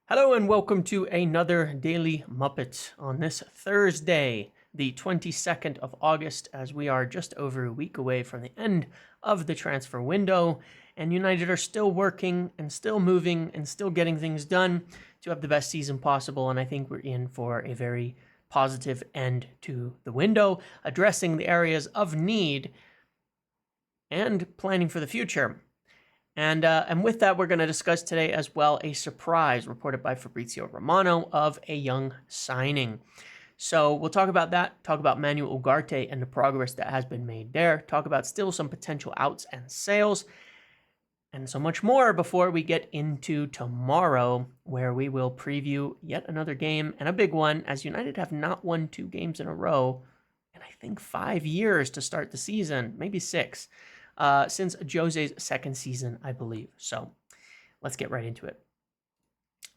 Hello and welcome to another Daily Muppet on this Thursday, the 22nd of August, as we are just over a week away from the end of the transfer window, and United are still working and still moving and still getting things done to have the best season possible, and I think we're in for a very positive end to the window, addressing the areas of need and planning for the future. And with that, we're going to discuss today as well a surprise reported by Fabrizio Romano of a young signing. So we'll talk about that, talk about Manuel Ugarte and the progress that has been made there, talk about still some potential outs and sales, and so much more before we get into tomorrow, where we will preview yet another game, and a big one, as United have not won 2 games in a row in I think 5 years to start the season, maybe 6. Since Jose's second season, I believe. So let's get right into it.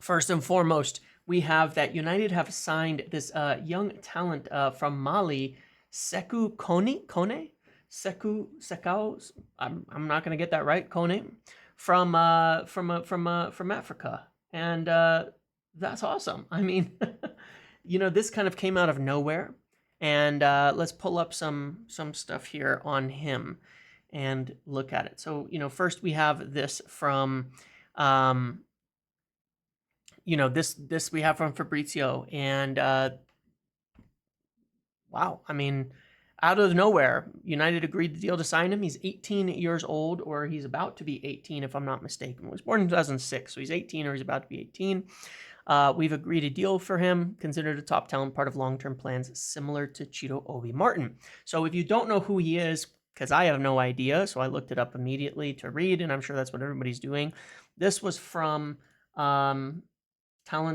First and foremost, we have that United have signed this young talent from Mali, Sekou Kone? Sekou, I'm not going to get that right, Kone, from Africa. And that's awesome. I mean, this kind of came out of nowhere. And let's pull up some stuff here on him and look at it. So, first we have this from, this we have from Fabrizio, and wow, I mean, out of nowhere, United agreed the deal to sign him. He's 18 years old, or he's about to be 18, if I'm not mistaken. He was born in 2006, so he's 18 or he's about to be 18. We've agreed a deal for him, considered a top talent, part of long-term plans, similar to Chido Obi Martin. So if you don't know who he is, because I have no idea, so I looked it up immediately to read, and I'm sure that's what everybody's doing. This was from Talent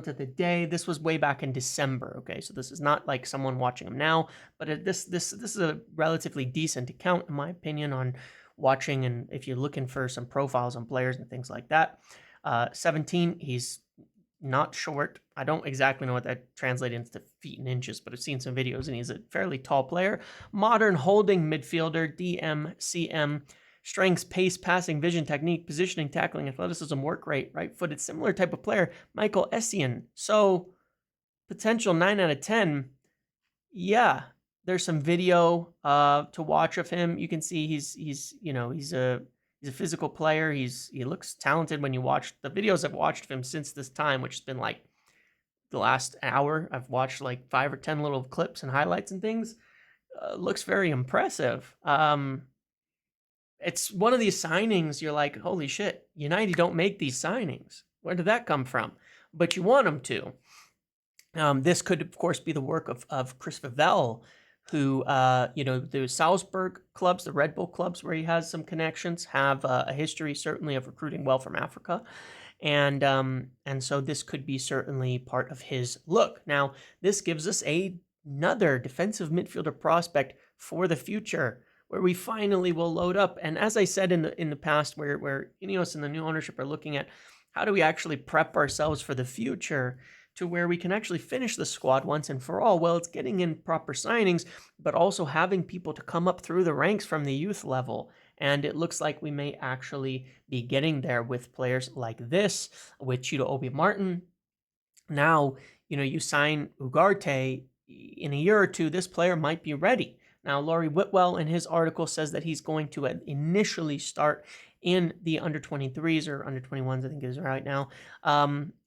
of the Day. This was way back in December, okay? So this is not like someone watching him now, but this is a relatively decent account, in my opinion, on watching, and if you're looking for some profiles on players and things like that. 17, he's not short. I don't exactly know what that translates into feet and inches, but I've seen some videos, and he's a fairly tall player. Modern holding midfielder, DM, CM, strengths, pace, passing, vision, technique, positioning, tackling, athleticism, work rate, right-footed, similar type of player, Michael Essien. So, potential 9 out of 10. Yeah, there's some video to watch of him. You can see he's a physical player. He looks talented when you watch the videos I've watched of him since this time, which has been like the last hour. I've watched like 5 or 10 little clips and highlights and things. Looks very impressive. It's one of these signings you're like, holy shit, United don't make these signings. Where did that come from? But you want them to. This could, of course, be the work of Chris Vivell, who, the Salzburg clubs, the Red Bull clubs where he has some connections, have a history certainly of recruiting well from Africa. And so this could be certainly part of his look. Now, this gives us another defensive midfielder prospect for the future, where we finally will load up. And as I said in the past, where Ineos and the new ownership are looking at how do we actually prep ourselves for the future, to where we can actually finish the squad once and for all. Well, it's getting in proper signings, but also having people to come up through the ranks from the youth level. And it looks like we may actually be getting there with players like this, with Chido Obi Martin. Now, you sign Ugarte, in a year or two, this player might be ready. Now, Laurie Whitwell in his article says that he's going to initially start in the under 23s or under 21s, I think it is right now,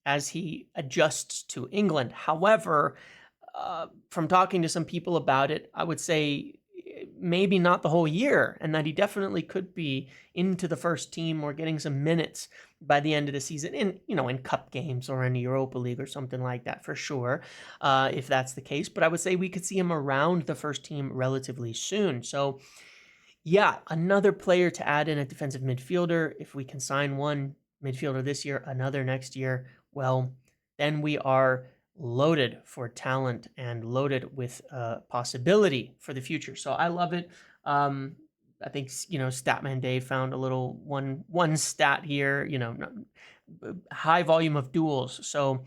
as he adjusts to England. However, from talking to some people about it, I would say maybe not the whole year, and that he definitely could be into the first team or getting some minutes by the end of the season in cup games or in the Europa League or something like that, for sure, if that's the case. But I would say we could see him around the first team relatively soon. So yeah, another player to add in a defensive midfielder. If we can sign one midfielder this year, another next year, well, then we are loaded for talent and loaded with possibility for the future. So I love it. I think, Statman Dave found a little one stat here, high volume of duels. So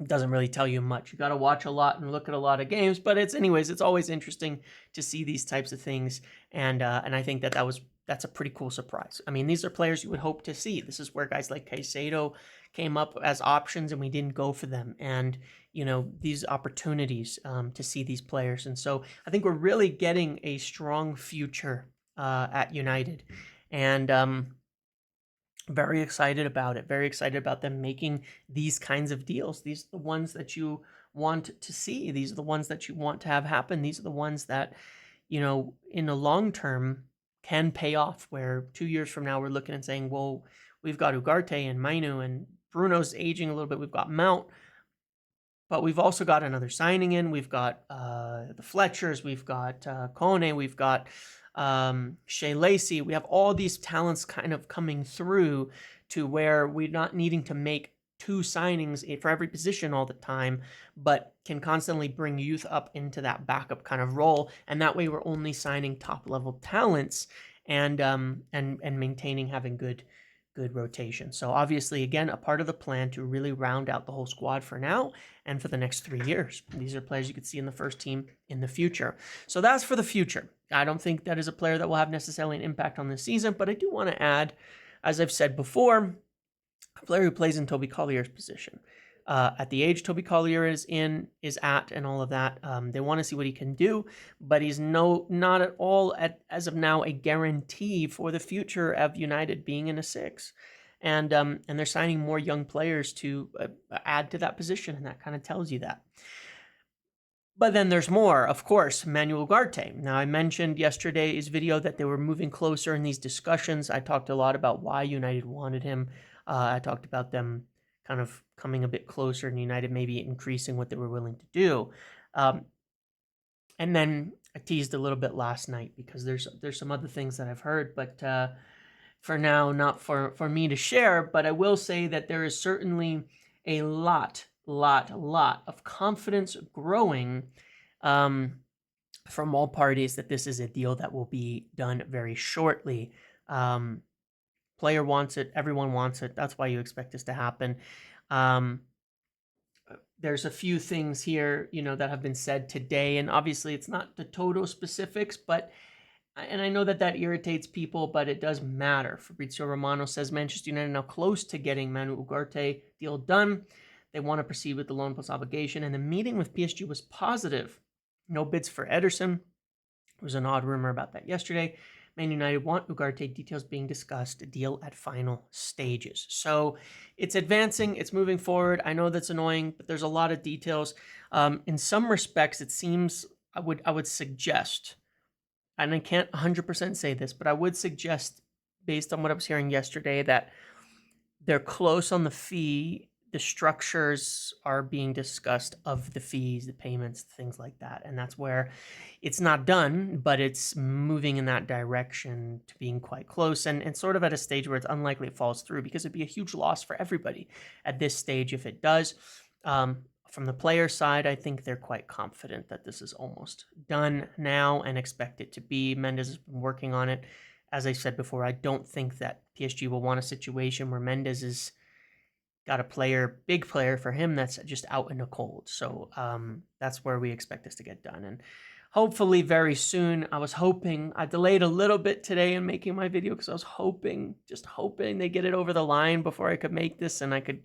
it doesn't really tell you much. You got to watch a lot and look at a lot of games, but it's always interesting to see these types of things. And I think that was that's a pretty cool surprise. I mean, these are players you would hope to see. This is where guys like Caicedo came up as options and we didn't go for them. And, you know, these opportunities to see these players. And so I think we're really getting a strong future at United. And very excited about it. Very excited about them making these kinds of deals. These are the ones that you want to see. These are the ones that you want to have happen. These are the ones that, you know, in the long term can pay off, where 2 years from now we're looking and saying, well, we've got Ugarte and Mainu and Bruno's aging a little bit. We've got Mount, but we've also got another signing in. We've got the Fletchers. We've got Kone. We've got Shea Lacey. We have all these talents kind of coming through to where we're not needing to make 2 signings for every position all the time, but can constantly bring youth up into that backup kind of role. And that way we're only signing top level talents and maintaining having good rotation. So obviously, again, a part of the plan to really round out the whole squad for now and for the next 3 years. These are players you could see in the first team in the future. So that's for the future. I don't think that is a player that will have necessarily an impact on this season, but I do want to add, as I've said before, a player who plays in Toby Collier's position. At the age Toby Collier is at, and all of that, they want to see what he can do, but he's not at all, as of now, a guarantee for the future of United being in a 6. And they're signing more young players to add to that position, and that kind of tells you that. But then there's more, of course, Manuel Ugarte. Now, I mentioned yesterday's video that they were moving closer in these discussions. I talked a lot about why United wanted him. I talked about them kind of coming a bit closer and United maybe increasing what they were willing to do. And then I teased a little bit last night because there's some other things that I've heard, but for now, not for me to share. But I will say that there is certainly a lot of confidence growing from all parties that this is a deal that will be done very shortly. Player wants it. Everyone wants it. That's why you expect this to happen. There's a few things here, you know, that have been said today, and obviously it's not the total specifics, but, and I know that irritates people, but it does matter. Fabrizio Romano says Manchester United now close to getting Manuel Ugarte deal done. They want to proceed with the loan plus obligation, and the meeting with PSG was positive. No bids for Ederson. There was an odd rumor about that yesterday. Man United want Ugarte, details being discussed, a deal at final stages. So it's advancing, it's moving forward. I know that's annoying, but there's a lot of details. In some respects, it seems, I would suggest, and I can't 100% say this, but I would suggest, based on what I was hearing yesterday, that they're close on the fee. The structures are being discussed of the fees, the payments, things like that. And that's where it's not done, but it's moving in that direction to being quite close and sort of at a stage where it's unlikely it falls through, because it'd be a huge loss for everybody at this stage if it does. From the player side, I think they're quite confident that this is almost done now and expect it to be. Mendes has been working on it. As I said before, I don't think that PSG will want a situation where Mendes is got a player, big player for him that's just out in the cold. So that's where we expect this to get done. And hopefully very soon. I was hoping, I delayed a little bit today in making my video because I was hoping, just hoping they get it over the line before I could make this and I could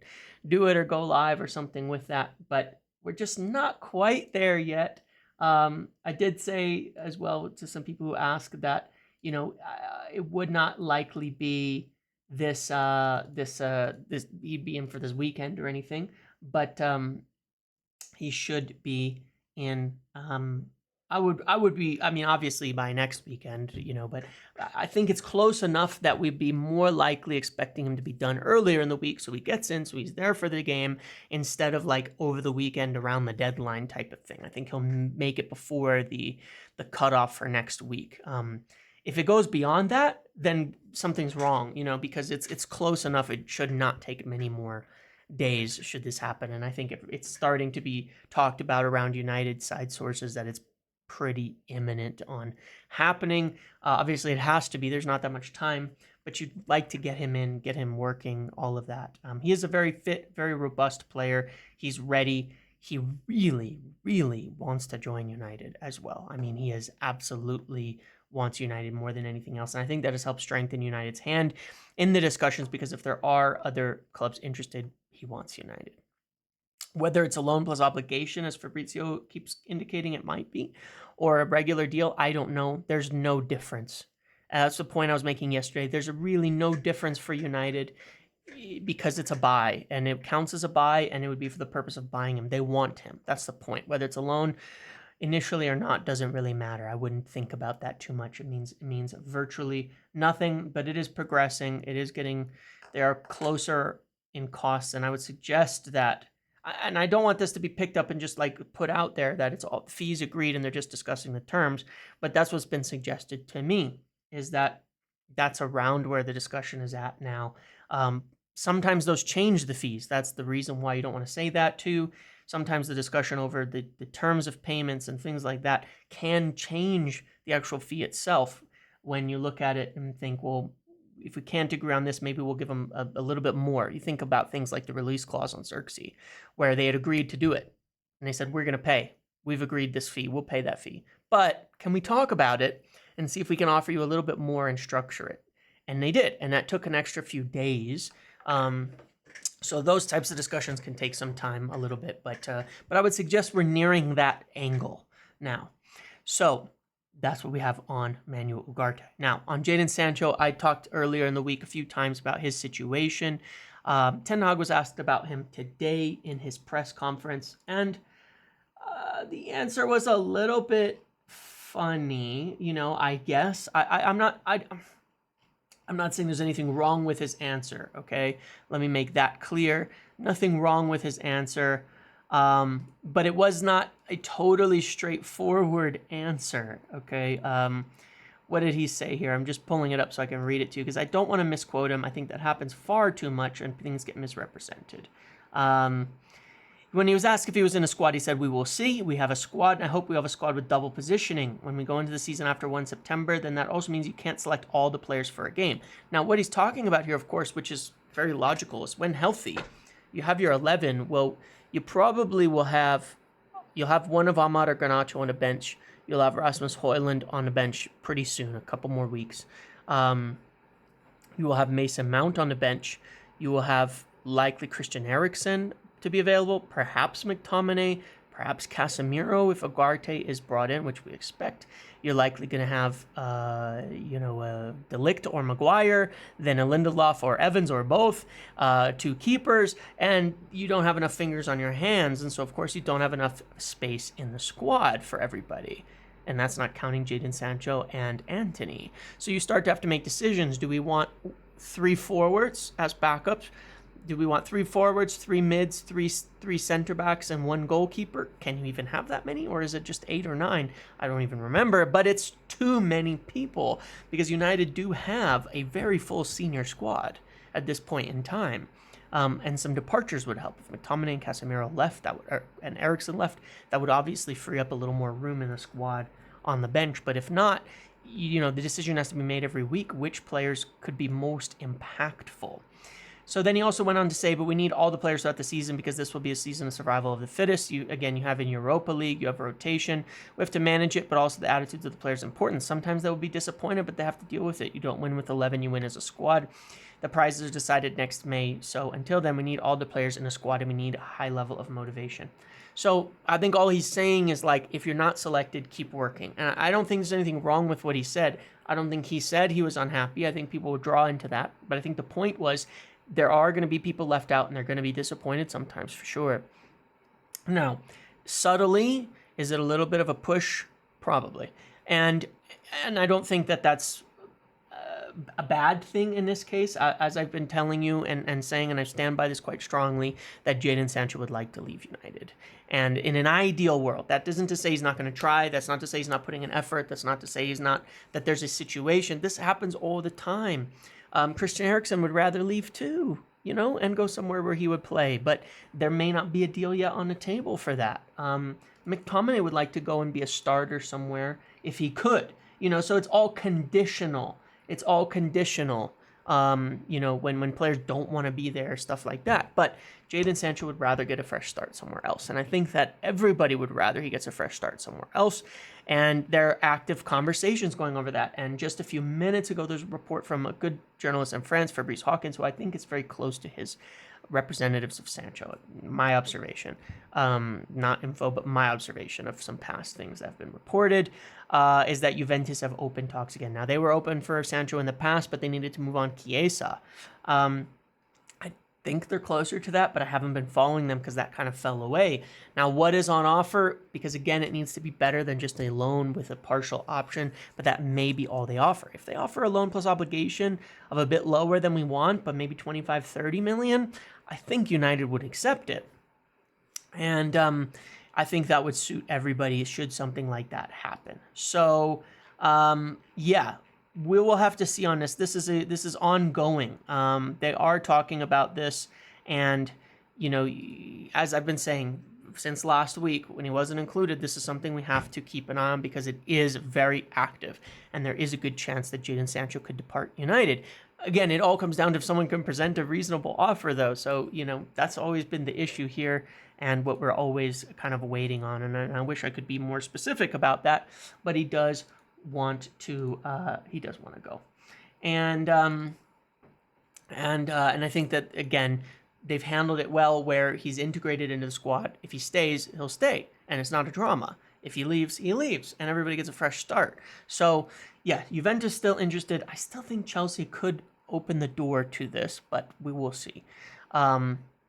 do it or go live or something with that. But we're just not quite there yet. I did say as well to some people who asked that, you know, it would not likely be this he'd be in for this weekend or anything, but he should be in. I would be, I mean, obviously by next weekend, you know, but I think it's close enough that we'd be more likely expecting him to be done earlier in the week so he gets in, so he's there for the game, instead of like over the weekend around the deadline type of thing. I think he'll make it before the cutoff for next week. If it goes beyond that, then something's wrong, you know, because it's close enough. It should not take many more days should this happen. And I think it's starting to be talked about around United side sources that it's pretty imminent on happening. Obviously, it has to be. There's not that much time, but you'd like to get him in, get him working, all of that. He is a very fit, very robust player. He's ready. He really, really wants to join United as well. I mean, he is absolutely wants United more than anything else. And I think that has helped strengthen United's hand in the discussions, because if there are other clubs interested, he wants United. Whether it's a loan plus obligation, as Fabrizio keeps indicating it might be, or a regular deal, I don't know. There's no difference. That's the point I was making yesterday. There's really no difference for United because it's a buy, and it counts as a buy, and it would be for the purpose of buying him. They want him. That's the point. Whether it's a loan initially or not doesn't really matter. I wouldn't think about that too much. It means virtually nothing, but it is progressing. It is getting, they are closer in costs, and I would suggest that, and I don't want this to be picked up and just like put out there that it's all fees agreed and they're just discussing the terms, but that's what's been suggested to me, is that that's around where the discussion is at now. Sometimes those change the fees. That's the reason why you don't want to say that too. Sometimes the discussion over the terms of payments and things like that can change the actual fee itself when you look at it and think, well, if we can't agree on this, maybe we'll give them a little bit more. You think about things like the release clause on Xerxes, where they had agreed to do it. And they said, we're going to pay. We've agreed this fee. We'll pay that fee. But can we talk about it and see if we can offer you a little bit more and structure it? And they did. And that took an extra few days. So those types of discussions can take some time, a little bit. But I would suggest we're nearing that angle now. So that's what we have on Manuel Ugarte. Now, on Jadon Sancho, I talked earlier in the week a few times about his situation. Ten Hag was asked about him today in his press conference, and the answer was a little bit funny, I guess. I'm not saying there's anything wrong with his answer, okay? Let me make that clear. Nothing wrong with his answer. But it was not a totally straightforward answer, okay? What did he say here? I'm just pulling it up so I can read it to you, because I don't want to misquote him. I think that happens far too much and things get misrepresented. When he was asked if he was in a squad, he said, "We will see. We have a squad, and I hope we have a squad with double positioning. When we go into the season after 1 September, then that also means you can't select all the players for a game." Now, what he's talking about here, of course, which is very logical, is when healthy, you have your 11. Well, you probably will have, you'll have one of Ahmad or Garnacho on a bench. You'll have Rasmus Højlund on a bench pretty soon, a couple more weeks. You will have Mason Mount on the bench. You will have likely Christian Eriksen to be available, perhaps McTominay, perhaps Casemiro if Ugarte is brought in, which we expect. You're likely going to have, De Ligt or Maguire, then a Lindelof or Evans or both, 2 keepers, and you don't have enough fingers on your hands, and so of course you don't have enough space in the squad for everybody. And that's not counting Jadon Sancho and Antony. So you start to have to make decisions. Do we want 3 forwards as backups? Do we want 3 forwards, 3 mids, three center backs, and 1 goalkeeper? Can you even have that many? Or is it just 8 or 9? I don't even remember, but it's too many people, because United do have a very full senior squad at this point in time. And some departures would help. If McTominay and Casemiro left, and Eriksen left, that would obviously free up a little more room in the squad on the bench. But if not, the decision has to be made every week, which players could be most impactful. So then he also went on to say, but we need all the players throughout the season, because this will be a season of survival of the fittest. You have in Europa League, you have rotation. We have to manage it, but also the attitudes of the players are important. Sometimes they will be disappointed, but they have to deal with it. You don't win with 11, you win as a squad. The prizes are decided next May. So until then, we need all the players in a squad, and we need a high level of motivation. So I think all he's saying is, like, if you're not selected, keep working. And I don't think there's anything wrong with what he said. I don't think he said he was unhappy. I think people would draw into that. But I think the point was, there are going to be people left out, and they're going to be disappointed sometimes, for sure. Now, subtly, is it a little bit of a push? Probably. And I don't think that that's a bad thing in this case, as I've been telling you and saying, and I stand by this quite strongly, that Jadon Sancho would like to leave United. And in an ideal world, that isn't to say he's not going to try. That's not to say he's not putting an effort. That's not to say that there's a situation. This happens all the time. Christian Eriksen would rather leave too, and go somewhere where he would play. But there may not be a deal yet on the table for that. McTominay would like to go and be a starter somewhere if he could. So it's all conditional. It's all conditional when players don't want to be there, stuff like that. But Jadon Sancho would rather get a fresh start somewhere else. And I think that everybody would rather he gets a fresh start somewhere else. And there are active conversations going over that. And just a few minutes ago, there's a report from a good journalist in France, Fabrice Hawkins, who I think is very close to his representatives of Sancho. My observation, not info, but my observation of some past things that have been reported, is that Juventus have open talks again. Now, they were open for Sancho in the past, but they needed to move on Chiesa. I think they're closer to that, but I haven't been following them because that kind of fell away. Now, what is on offer? Because, again, it needs to be better than just a loan with a partial option, but that may be all they offer. If they offer a loan plus obligation of a bit lower than we want, but maybe 25, 30 million, I think United would accept it. And I think that would suit everybody should something like that happen. So, yeah, we will have to see on this. This is ongoing. They are talking about this, and as I've been saying since last week when he wasn't included, this is something we have to keep an eye on because it is very active, and there is a good chance that Jadon Sancho could depart United. Again, it all comes down to if someone can present a reasonable offer, though. So that's always been the issue here, and what we're always kind of waiting on. And I wish I could be more specific about that, but he does want to go, and I think that again they've handled it well where he's integrated into the squad. If he stays, he'll stay, and it's not a drama. If he leaves, he leaves, and everybody gets a fresh start. So yeah, Juventus still interested. I still think Chelsea could open the door to this, but we will see.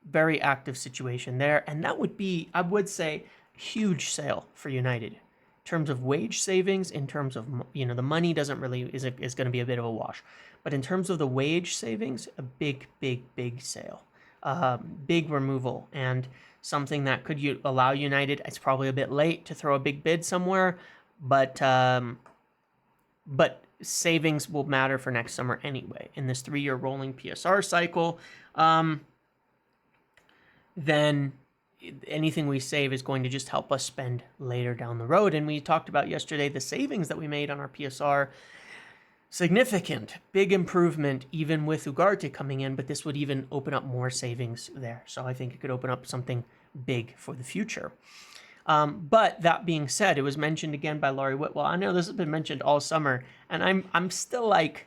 Very active situation there, and that would be, I would say, huge sale for United. In terms of wage savings, in terms of the money doesn't really is going to be a bit of a wash, but in terms of the wage savings, a big sale, big removal, and something that could allow United. It's probably a bit late to throw a big bid somewhere, but savings will matter for next summer anyway. In this 3-year rolling PSR cycle, then anything we save is going to just help us spend later down the road. And we talked about yesterday the savings that we made on our PSR. Significant, big improvement even with Ugarte coming in, but this would even open up more savings there. So I think it could open up something big for the future. But that being said, it was mentioned again by Laurie Whitwell. I know this has been mentioned all summer, and I'm still like,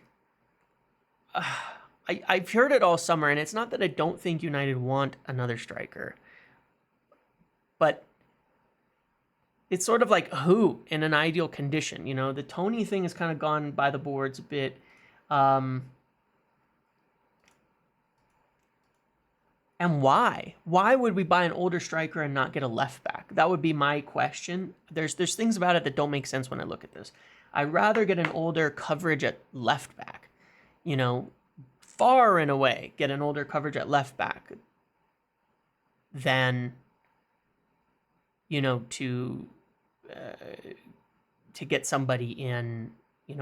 I've heard it all summer, and it's not that I don't think United want another striker, but it's sort of like who in an ideal condition. The Tony thing has kind of gone by the boards a bit. And why? Why would we buy an older striker and not get a left back? That would be my question. There's things about it that don't make sense when I look at this. I'd rather get an older coverage at left back. Far and away get an older coverage at left back than to get somebody in,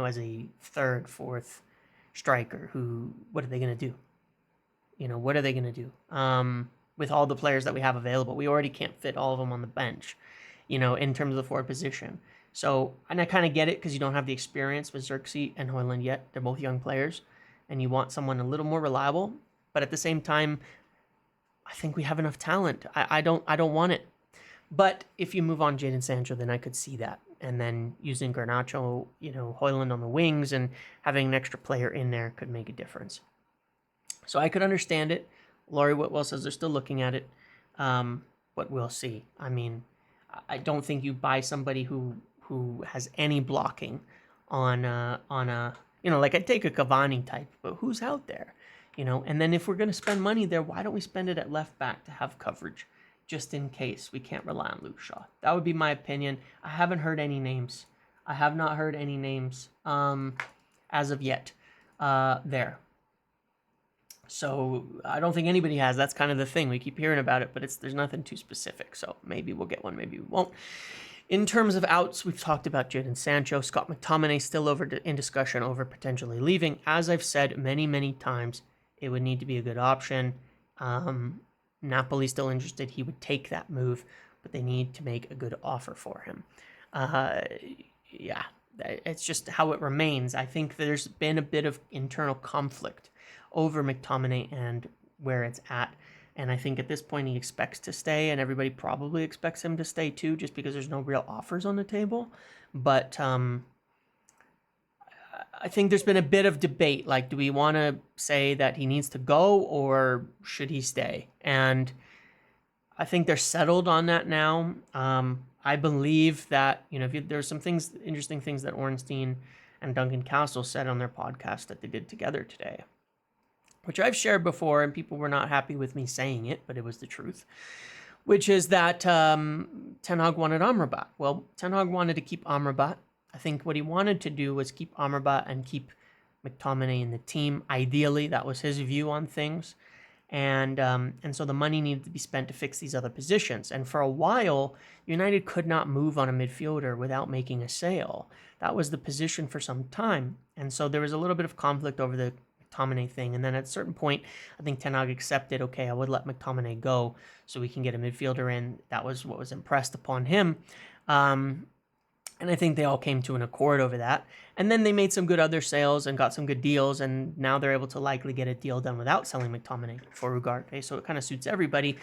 as a third, fourth striker who, what are they going to do? What are they going to do? With all the players that we have available, we already can't fit all of them on the bench, in terms of the forward position. So, and I kind of get it because you don't have the experience with Xerxes and Højlund yet. They're both young players, and you want someone a little more reliable. But at the same time, I think we have enough talent. I don't want it. But if you move on Jadon Sancho, then I could see that. And then using Garnacho, Højlund on the wings and having an extra player in there could make a difference. So I could understand it. Laurie Whitwell says they're still looking at it. But we'll see. I mean, I don't think you buy somebody who has any blocking on a like I'd take a Cavani type, but who's out there? And then if we're going to spend money there, why don't we spend it at left back to have coverage? Just in case we can't rely on Luke Shaw. That would be my opinion. I haven't heard any names. I have not heard any names as of yet there. So I don't think anybody has. That's kind of the thing. We keep hearing about it, but there's nothing too specific. So maybe we'll get one, maybe we won't. In terms of outs, we've talked about Jadon Sancho. Scott McTominay still in discussion over potentially leaving. As I've said many, many times, it would need to be a good option. Napoli still interested. He would take that move, but they need to make a good offer for him. Yeah, it's just how it remains. I think there's been a bit of internal conflict over McTominay and where it's at. And I think at this point he expects to stay, and everybody probably expects him to stay too, just because there's no real offers on the table. But I think there's been a bit of debate. Like, do we want to say that he needs to go or should he stay? And I think they're settled on that now. I believe that, there's some things, interesting things that Ornstein and Duncan Castle said on their podcast that they did together today, which I've shared before, and people were not happy with me saying it, but it was the truth, which is that Ten Hag wanted Amrabat. Well, Ten Hag wanted to keep Amrabat. I think what he wanted to do was keep Amrabat and keep McTominay in the team. Ideally, that was his view on things. And so the money needed to be spent to fix these other positions. And for a while, United could not move on a midfielder without making a sale. That was the position for some time. And so there was a little bit of conflict over the McTominay thing. And then at a certain point, I think Ten Hag accepted, okay, I would let McTominay go so we can get a midfielder in. That was what was impressed upon him. And I think they all came to an accord over that. And then they made some good other sales and got some good deals. And now they're able to likely get a deal done without selling McTominay for Ugarte. So it kind of suits everybody.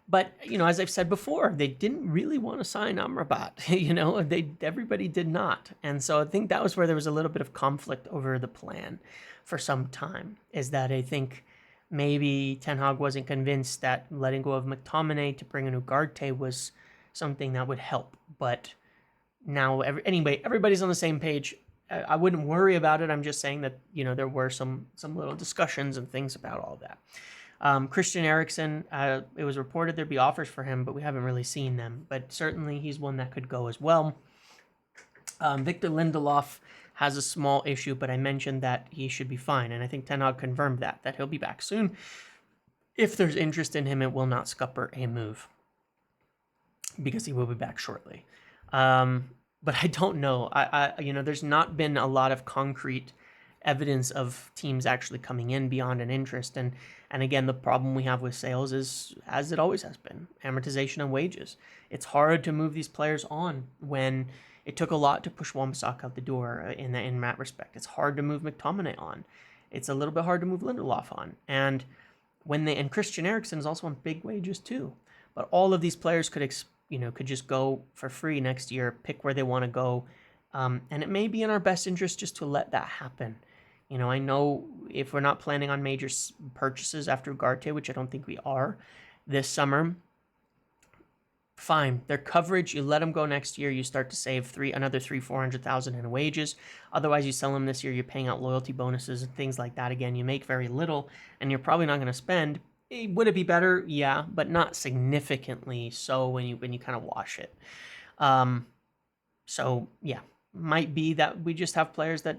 But, as I've said before, they didn't really want to sign Amrabat. Everybody did not. And so I think that was where there was a little bit of conflict over the plan for some time, is that I think maybe Ten Hag wasn't convinced that letting go of McTominay to bring in Ugarte was something that would help. But now, anyway, everybody's on the same page. I wouldn't worry about it. I'm just saying that, there were some little discussions and things about all that. Christian Eriksen, it was reported there'd be offers for him, but we haven't really seen them. But certainly he's one that could go as well. Victor Lindelof has a small issue, but I mentioned that he should be fine. And I think Ten Hag confirmed that he'll be back soon. If there's interest in him, it will not scupper a move, because he will be back shortly. But I don't know. There's not been a lot of concrete evidence of teams actually coming in beyond an interest. And again, the problem we have with sales is, as it always has been, amortization and wages. It's hard to move these players on when it took a lot to push Wan-Bissaka out the door in that respect. It's hard to move McTominay on. It's a little bit hard to move Lindelof on. And Christian Eriksen is also on big wages too. But all of these players could just go for free next year, pick where they want to go. And it may be in our best interest just to let that happen. I know if we're not planning on major purchases after Ugarte, which I don't think we are this summer, fine. Their coverage, you let them go next year, you start to save another 400,000 in wages. Otherwise, you sell them this year, you're paying out loyalty bonuses and things like that. Again, you make very little, and you're probably not going to spend. Would it be better? Yeah, but not significantly so when you kind of wash it. So yeah, might be that we just have players that,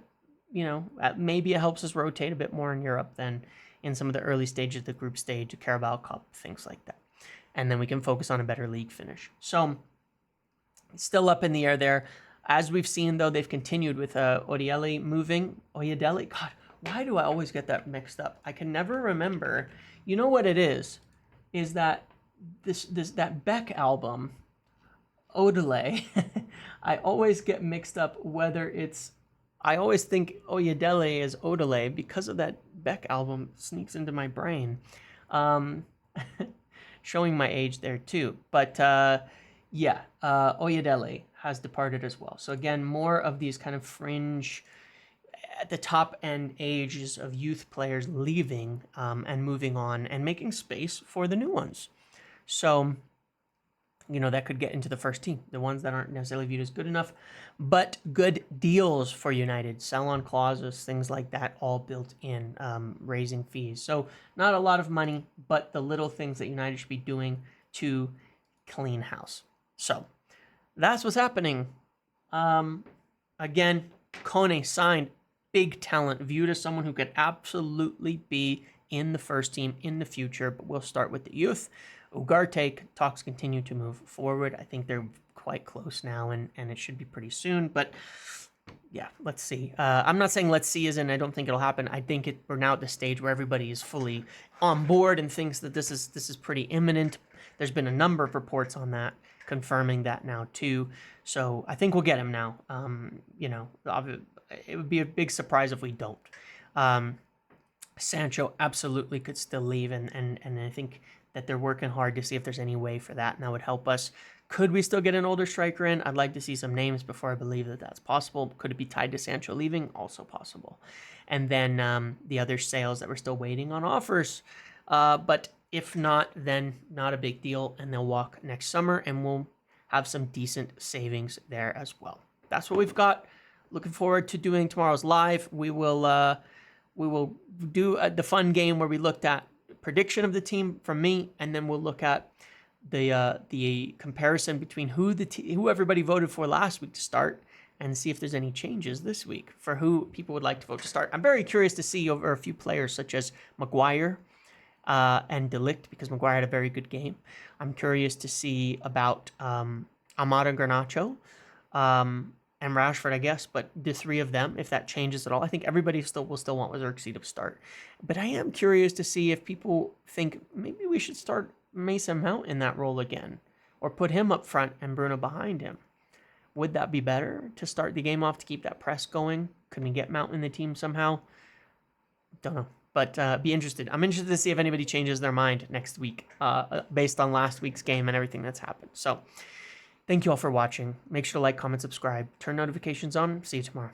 maybe it helps us rotate a bit more in Europe than in some of the early stages, the group stage, the Carabao Cup, things like that. And then we can focus on a better league finish. So still up in the air there. As we've seen, though, they've continued with Oyedele moving. Oyedele, God, why do I always get that mixed up? I can never remember. You know what it is that that Beck album, Odelay, I always get mixed up whether it's, I always think Oyedele is Odelay because of that Beck album sneaks into my brain. Showing my age there too. But Oyedele has departed as well. So again, more of these kind of fringe, at the top end ages of youth players leaving and moving on and making space for the new ones. So, that could get into the first team, the ones that aren't necessarily viewed as good enough, but good deals for United, sell-on clauses, things like that, all built in, raising fees. So not a lot of money, but the little things that United should be doing to clean house. So that's what's happening. Again, Kone signed. Big talent, viewed as someone who could absolutely be in the first team in the future, but we'll start with the youth. Ugarte, talks continue to move forward. I think they're quite close now, and it should be pretty soon, but yeah, let's see. I'm not saying let's see as in I don't think it'll happen. I think we're now at the stage where everybody is fully on board and thinks that this is pretty imminent. There's been a number of reports on that, confirming that now too. So I think we'll get him now. It would be a big surprise if we don't. Sancho absolutely could still leave, and I think that they're working hard to see if there's any way for that, and that would help us. Could we still get an older striker in? I'd like to see some names before I believe that that's possible. Could it be tied to Sancho leaving? Also possible. And then the other sales that we're still waiting on offers. But if not, then not a big deal, and they'll walk next summer, and we'll have some decent savings there as well. That's what we've got. Looking forward to doing tomorrow's live. We will do the fun game where we looked at prediction of the team from me, and then we'll look at the comparison between who everybody voted for last week to start, and see if there's any changes this week for who people would like to vote to start. I'm very curious to see over a few players such as Maguire and De Ligt, because Maguire had a very good game. I'm curious to see about Amada and Garnacho. And Rashford, I guess, but the three of them, if that changes at all, I think everybody will still want Xerxes to start. But I am curious to see if people think maybe we should start Mason Mount in that role again, or put him up front and Bruno behind him. Would that be better to start the game off to keep that press going? Could we get Mount in the team somehow? Don't know, but be interested. I'm interested to see if anybody changes their mind next week based on last week's game and everything that's happened. So thank you all for watching. Make sure to like, comment, subscribe, turn notifications on. See you tomorrow.